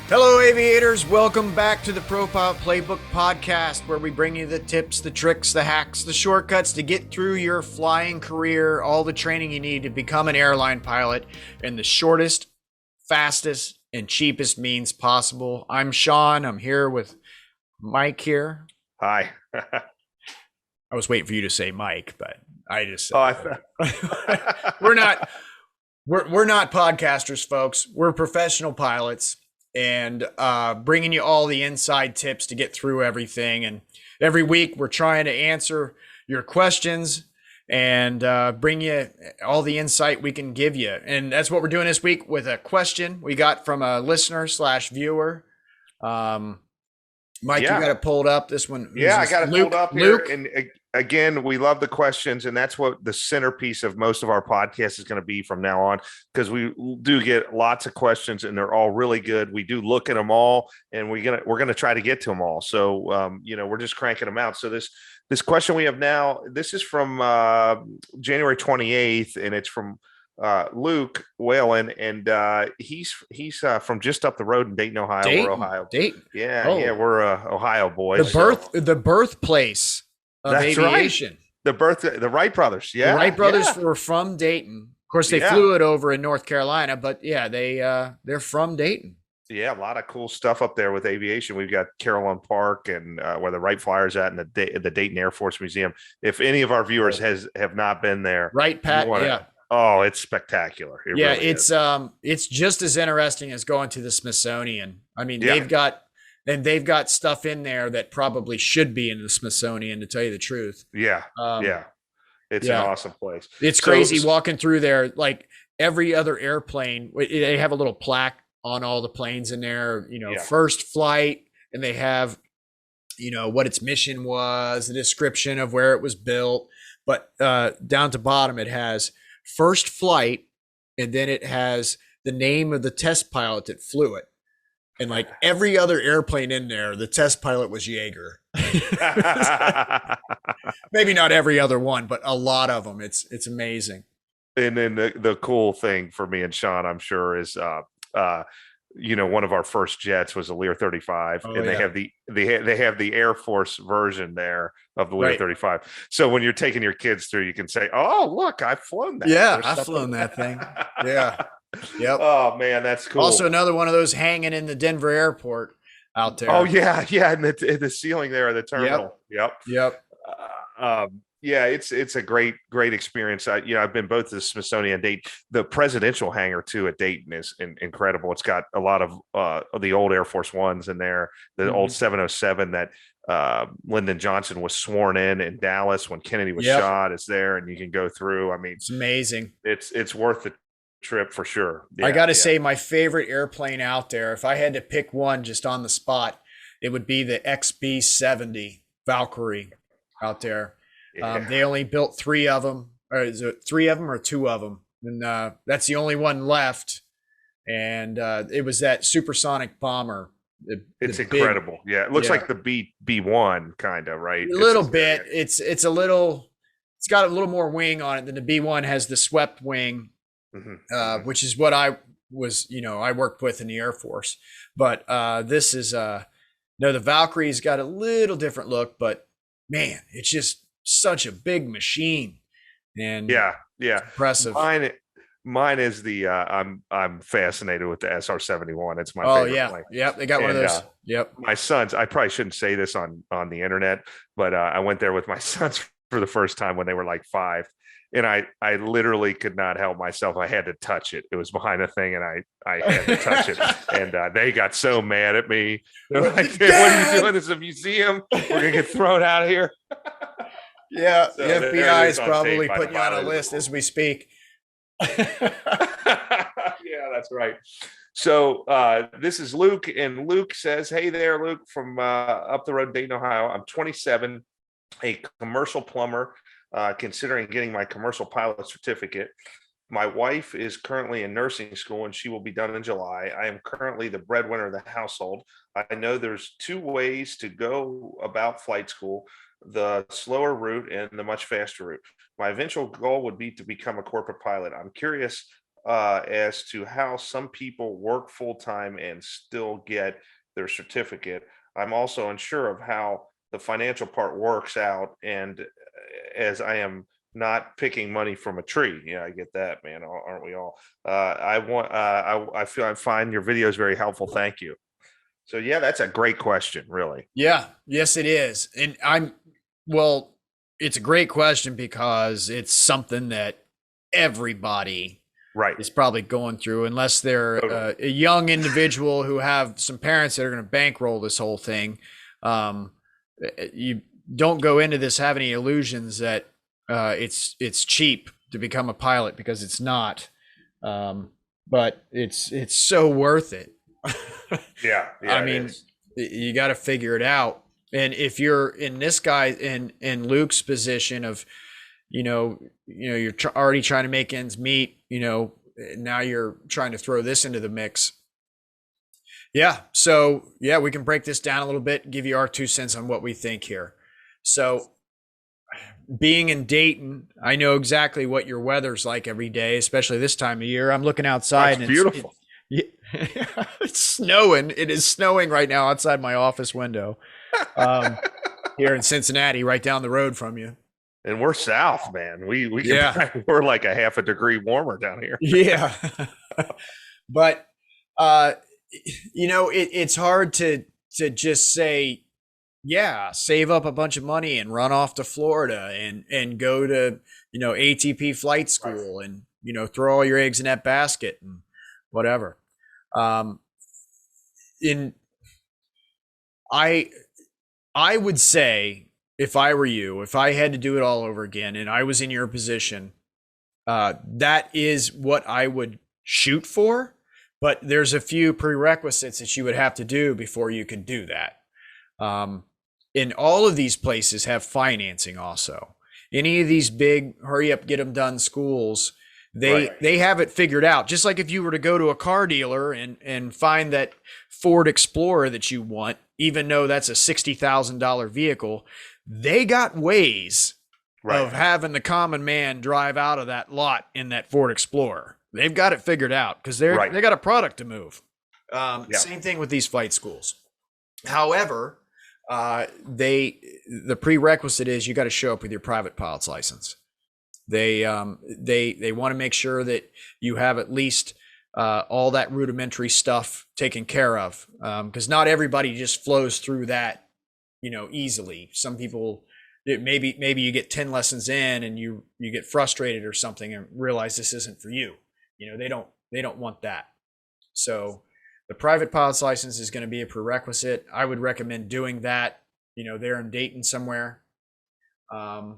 Hello, aviators. Welcome back to the Pilot Playbook podcast, where we bring you the tips, the tricks, the hacks, the shortcuts to get through your flying career, all the training you need to become an airline pilot in the shortest, fastest, and cheapest means possible. I'm Sean. I'm here with Mike here. Hi. I was waiting for you to say Mike, but I just Oh, we're not podcasters, folks. We're professional pilots and bringing you all the inside tips to get through everything. And every week we're trying to answer your questions and bring you all the insight we can give you. And that's what we're doing this week with a question we got from a listener/viewer. Mike, you got it pulled up. This one. Yeah, I got it pulled up here. Luke? And again, we love the questions, and that's what the centerpiece of most of our podcast is going to be from now on, because we do get lots of questions, and they're all really good. We do look at them all, and we're gonna try to get to them all. So, we're just cranking them out. So this question we have now, this is from January 28th, and it's from Luke Whalen, and he's from just up the road in Dayton, Ohio. Dayton, we're Ohio. Dayton. Yeah, we're Ohio boys. The birthplace of aviation. Right. The Wright brothers. Yeah, the Wright brothers were from Dayton. Of course, they flew it over in North Carolina, but yeah, they're from Dayton. Yeah, a lot of cool stuff up there with aviation. We've got Carillon Park and where the Wright Flyers at, and the Dayton Air Force Museum. If any of our viewers have not been there, right, Pat? Oh, it's spectacular. It's just as interesting as going to the Smithsonian. I mean, they've got stuff in there that probably should be in the Smithsonian, to tell you the truth. Yeah. It's an awesome place. It's crazy walking through there. Like every other airplane, they have a little plaque on all the planes in there, first flight, and they have, what its mission was, the description of where it was built. But down to bottom, it has first flight, and then it has the name of the test pilot that flew it. And like every other airplane in there, the test pilot was Jaeger. Maybe not every other one, but a lot of them. It's amazing. And then the cool thing for me and Sean, I'm sure, is one of our first jets was a Lear 35, and they have the Air Force version there of the Lear 35. So when you're taking your kids through, you can say, "Oh, look, I've flown that." Yeah, I've flown that thing. Yeah. Yep. Oh man, that's cool. Also, another one of those hanging in the Denver airport out there. Oh yeah, in the ceiling there of the terminal. Yep. It's a great experience. I've been both to the Smithsonian and Dayton. The presidential hangar too at Dayton is incredible. It's got a lot of the old Air Force Ones in there. The old 707 that Lyndon Johnson was sworn in Dallas when Kennedy was shot is there, and you can go through. I mean, it's amazing. It's worth the trip for sure. I got to say, my favorite airplane out there, if I had to pick one just on the spot, it would be the XB-70 Valkyrie out there. They only built 3 of them, or is it 3 of them or 2 of them? And that's the only one left. And it was that supersonic bomber. It's incredible. It looks like the B1 kind of, right? A little bit. It's got a little more wing on it than the B1 has. The swept wing, which is what I was, I worked with in the Air Force. But this is the Valkyrie's got a little different look, but man, it's just such a big machine. And impressive. Mine is the I'm fascinated with the SR-71. It's my favorite plane. Yep, they got one of those. My sons, I probably shouldn't say this on the internet, but I went there with my sons for the first time when they were like 5, and I literally could not help myself. I had to touch it. It was behind a thing, and I had to touch it. And they got so mad at me. They're like, "What are you doing? This is a museum. We're gonna get thrown out of here." Yeah, so the FBI is probably putting you on a list as we speak. Yeah, that's right. So this is Luke, and Luke says, "Hey there, Luke, from up the road, Dayton, Ohio. I'm 27, a commercial plumber, considering getting my commercial pilot certificate. My wife is currently in nursing school, and she will be done in July. I am currently the breadwinner of the household. I know there's 2 ways to go about flight school: the slower route and the much faster route. My eventual goal would be to become a corporate pilot. I'm curious as to how some people work full time and still get their certificate. I'm also unsure of how the financial part works out, and as I am not picking money from a tree. Yeah, I get that, man. Aren't we all? I find your videos very helpful. Thank you. So yeah, that's a great question, really. Yeah, yes, it is. And well, it's a great question because it's something that everybody Right. is probably going through, unless they're a young individual who have some parents that are going to bankroll this whole thing. You don't go into this having any illusions that it's cheap to become a pilot, because it's not. But it's so worth it. Yeah, I mean, you got to figure it out. And if you're in this guy in Luke's position of, you're already trying to make ends meet, now you're trying to throw this into the mix. Yeah. So yeah, we can break this down a little bit and give you our 2 cents on what we think here. So being in Dayton, I know exactly what your weather's like every day, especially this time of year. I'm looking outside. It's beautiful. It's snowing. It is snowing right now outside my office window here in Cincinnati, right down the road from you. And we're south, man. We're like a half a degree warmer down here. Yeah. But, it's hard to just say, yeah, save up a bunch of money and run off to Florida and go to, ATP flight school and, throw all your eggs in that basket and whatever. I would say, if I were you, if I had to do it all over again and I was in your position, that is what I would shoot for. But there's a few prerequisites that you would have to do before you could do that. And all of these places have financing also. Any of these big hurry up, get them done schools, they have it figured out. Just like if you were to go to a car dealer and find that Ford Explorer that you want, even though that's a $60,000 vehicle, they got ways of having the common man drive out of that lot in that Ford Explorer. They've got it figured out because they got a product to move. Same thing with these flight schools. However, the prerequisite is you got to show up with your private pilot's license. They want to make sure that you have at least all that rudimentary stuff taken care of, because not everybody just flows through that, easily. Some people, maybe you get 10 lessons in and you get frustrated or something and realize this isn't for you. They don't want that. So the private pilot's license is going to be a prerequisite. I would recommend doing that, there in Dayton somewhere. Yeah.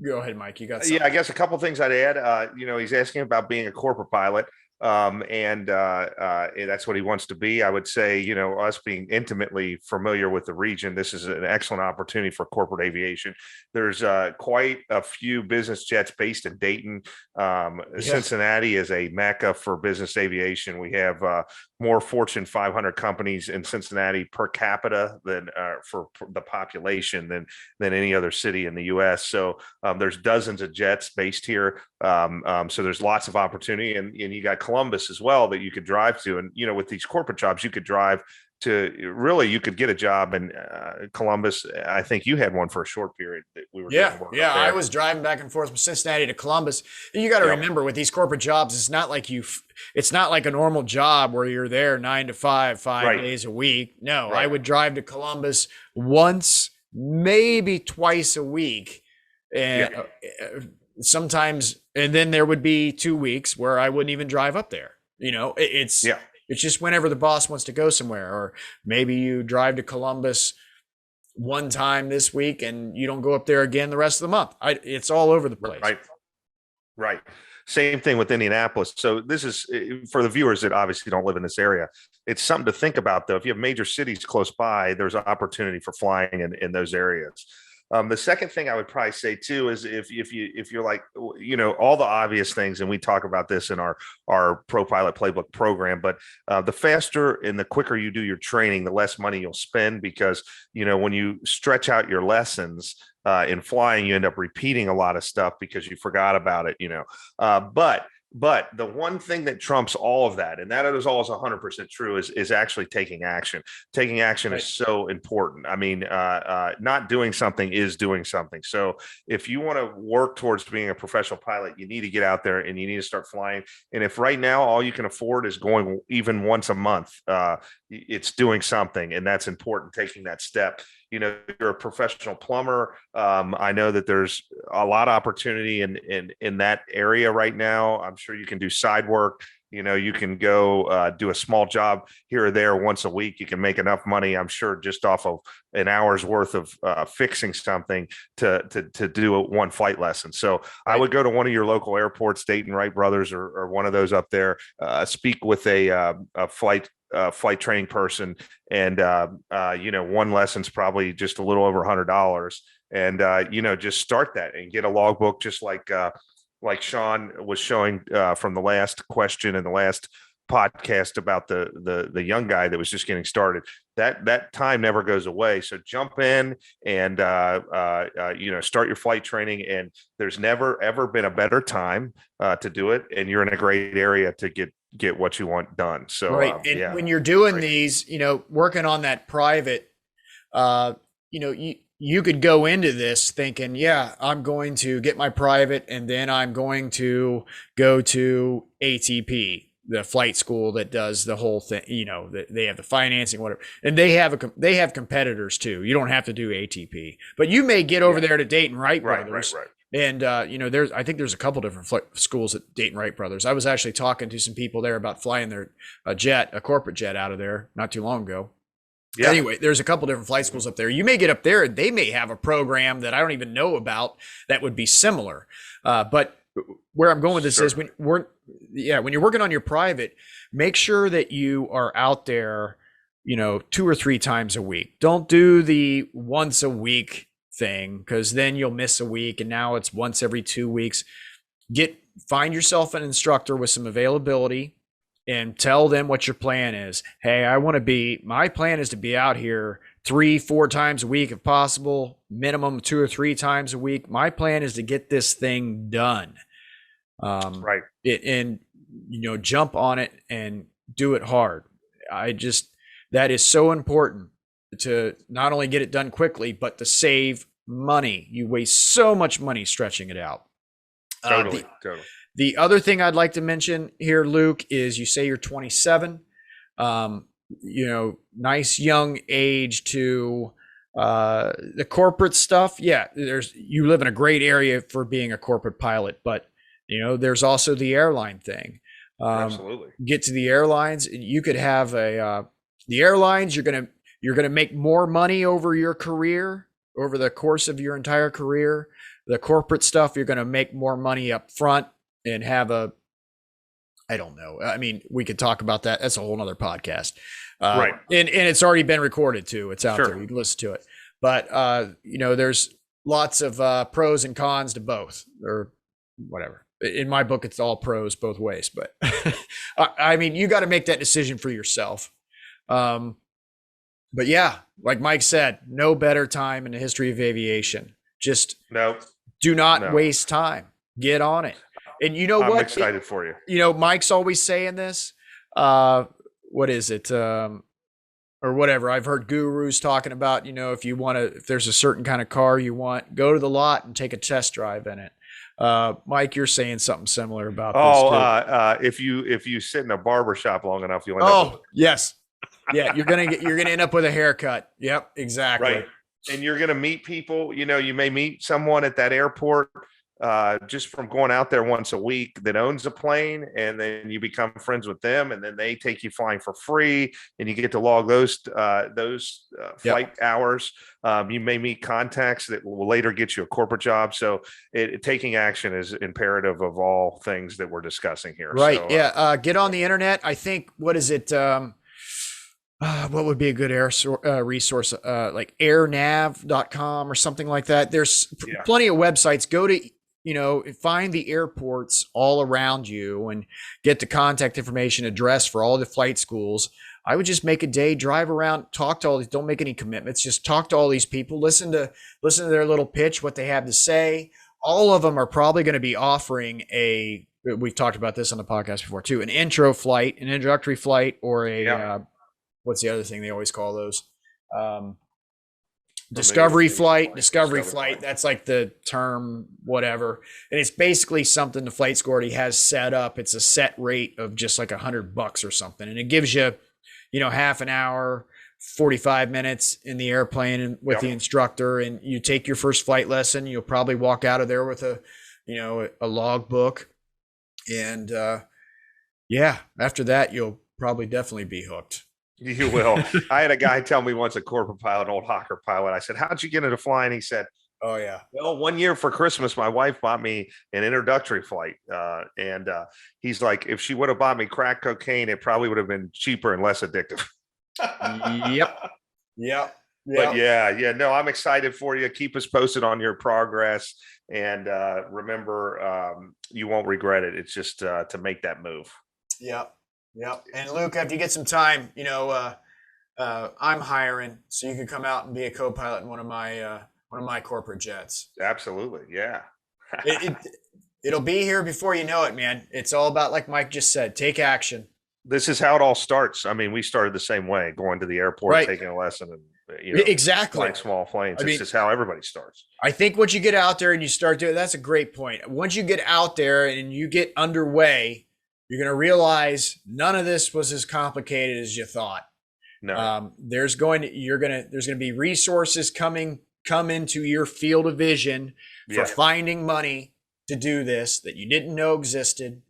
Go ahead, Mike. You got something? Yeah, I guess a couple things I'd add. He's asking about being a corporate pilot. And that's what he wants to be. I would say, us being intimately familiar with the region, this is an excellent opportunity for corporate aviation. There's quite a few business jets based in Dayton. Cincinnati is a mecca for business aviation. We have more Fortune 500 companies in Cincinnati per capita than for the population than any other city in the U.S. So there's dozens of jets based here. So there's lots of opportunity, and you got Columbus as well that you could drive to. And, with these corporate jobs, you could drive to, really, you could get a job in Columbus. I think you had one for a short period that we were doing work Yeah. I was driving back and forth from Cincinnati to Columbus. And you got to remember, with these corporate jobs, it's not like a normal job where you're there 9 to 5 days a week. No, I would drive to Columbus once, maybe twice a week. And sometimes, and then there would be 2 weeks where I wouldn't even drive up there. It's just whenever the boss wants to go somewhere, or maybe you drive to Columbus one time this week and you don't go up there again the rest of the month. It's all over the place. Right. Same thing with Indianapolis. So this is for the viewers that obviously don't live in this area. It's something to think about, though. If you have major cities close by, there's an opportunity for flying in those areas. The second thing I would probably say too is if you're like, all the obvious things, and we talk about this in our Pro Pilot Playbook program, but the faster and the quicker you do your training, the less money you'll spend, because when you stretch out your lessons in flying, you end up repeating a lot of stuff because you forgot about it. But the one thing that trumps all of that, and that is always 100% true, is actually taking action. Taking action is so important. I mean, not doing something is doing something. So if you want to work towards being a professional pilot, you need to get out there and you need to start flying. And if right now all you can afford is going even once a month, it's doing something, and that's important, taking that step. You're a professional plumber. I know that there's a lot of opportunity in that area right now. I'm sure you can do side work. You can go do a small job here or there once a week. You can make enough money, I'm sure, just off of an hour's worth of fixing something to do one flight lesson. So right. I would go to one of your local airports, Dayton Wright Brothers, or one of those up there. Speak with a flight training person, and one lesson's probably just a little over $100, and just start that and get a logbook, just like Sean was showing from the last question and the last podcast about the young guy that was just getting started. That time never goes away. So jump in and start your flight training. And there's never ever been a better time to do it. And you're in a great area to get what you want done. So right. And when you're doing these, working on that private, you could go into this thinking, yeah, I'm going to get my private, and then I'm going to go to ATP, the flight school that does the whole thing. They have the financing, whatever, and they have competitors too. You don't have to do ATP, but you may get over there to Dayton Wright Brothers. Right. And I think there's a couple different schools at Dayton Wright Brothers. I was actually talking to some people there about flying their a corporate jet out of there not too long ago. Yeah. Anyway, there's a couple different flight schools up there. You may get up there and they may have a program that I don't even know about that would be similar. But where I'm going with this is when you're working on your private, make sure that you are out there, 2 or 3 times a week. Don't do the once a week thing, because then you'll miss a week, and now it's once every 2 weeks. Find yourself an instructor with some availability and tell them what your plan is. Hey, my plan is to be out here 3-4 times a week if possible, minimum 2 or 3 times a week. My plan is to get this thing done. Right. Jump on it and do it hard. That is so important to not only get it done quickly, but to save money. You waste so much money stretching it out. Totally. The other thing I'd like to mention here, Luke, is you say you're 27, nice young age to the corporate stuff. Yeah, you live in a great area for being a corporate pilot, but there's also the airline thing. Absolutely. Get to the airlines. You could have the airlines. You're gonna make more money over your career, over the course of your entire career. The corporate stuff, you're gonna make more money up front and have I don't know. I mean, we could talk about that. That's a whole nother podcast. Right. And it's already been recorded too. It's out there. You can listen to it. But, there's lots of pros and cons to both, or whatever. In my book, it's all pros both ways. But I mean, you got to make that decision for yourself. But yeah, like Mike said, no better time in the history of aviation. Just do not waste time. Get on it. And I'm excited for you. Mike's always saying this. What is it? Or whatever. I've heard gurus talking about, if there's a certain kind of car you want, go to the lot and take a test drive in it. Mike, you're saying something similar about this too. If you sit in a barber shop long enough, you'll end up. Yes. Yeah. You're going to end up with a haircut. Yep, exactly. Right. And you're going to meet people, you may meet someone at that airport just from going out there once a week that owns a plane, and then you become friends with them, and then they take you flying for free, and you get to log those flight hours. You may meet contacts that will later get you a corporate job. So taking action is imperative of all things that we're discussing here. Right. So, get on the internet. I think, what is it? what would be a good resource? Like airnav.com or something like that. There's plenty of websites. Go to, find the airports all around you and get the contact information address for all the flight schools. I would just make a day, drive around, talk to all these, don't make any commitments. Just talk to all these people, listen to their little pitch, what they have to say. All of them are probably going to be offering we've talked about this on the podcast before too, an intro flight, an introductory flight, or what's the other thing they always call those? Discovery flight. That's like the term, whatever. And it's basically something the flight school already has set up. It's a set rate of just like $100 or something. And it gives you, half an hour, 45 minutes in the airplane with the instructor, and you take your first flight lesson. You'll probably walk out of there with a log book. And after that, you'll probably definitely be hooked. You will. I had a guy tell me once, a corporate pilot, old Hawker pilot. I said, "How'd you get into flying?" He said, "Oh yeah. Well, one year for Christmas, my wife bought me an introductory flight, and he's like, if she would have bought me crack cocaine, it probably would have been cheaper and less addictive." Yep. But no, I'm excited for you. Keep us posted on your progress, and remember, you won't regret it. It's just to make that move. Yep. And Luke, if you get some time, I'm hiring, so you can come out and be a co-pilot in one of my corporate jets. Absolutely, yeah. It'll be here before you know it, man. It's all about, like Mike just said, take action. This is how it all starts. I mean, we started the same way, going to the airport, taking a lesson, and exactly, flying small planes. It's just how everybody starts. I think once you get out there and you start doing, that's a great point. Once you get out there and you get underway, you're going to realize none of this was as complicated as you thought. No. There's going to be resources come into your field of vision for finding money to do this that you didn't know existed.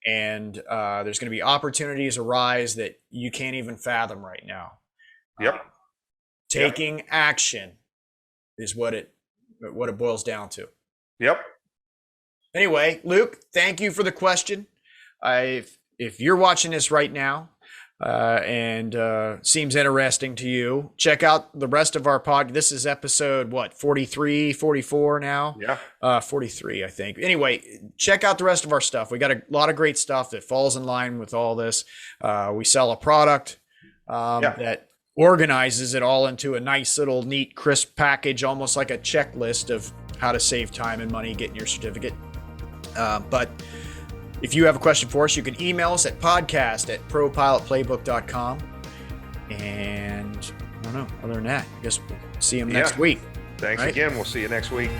And there's going to be opportunities arise that you can't even fathom right now. Taking action is what it boils down to. Yep. Anyway, Luke, thank you for the question. If you're watching this right now and seems interesting to you, check out the rest of our pod. This is episode 43, 44 now? 43, I think. Anyway, check out the rest of our stuff. We got a lot of great stuff that falls in line with all this. We sell a product that organizes it all into a nice little neat, crisp package, almost like a checklist of how to save time and money getting your certificate. But if you have a question for us, you can email us at podcast@propilotplaybook.com. And I don't know, other than that, I guess we'll see you next week. Thanks again. We'll see you next week.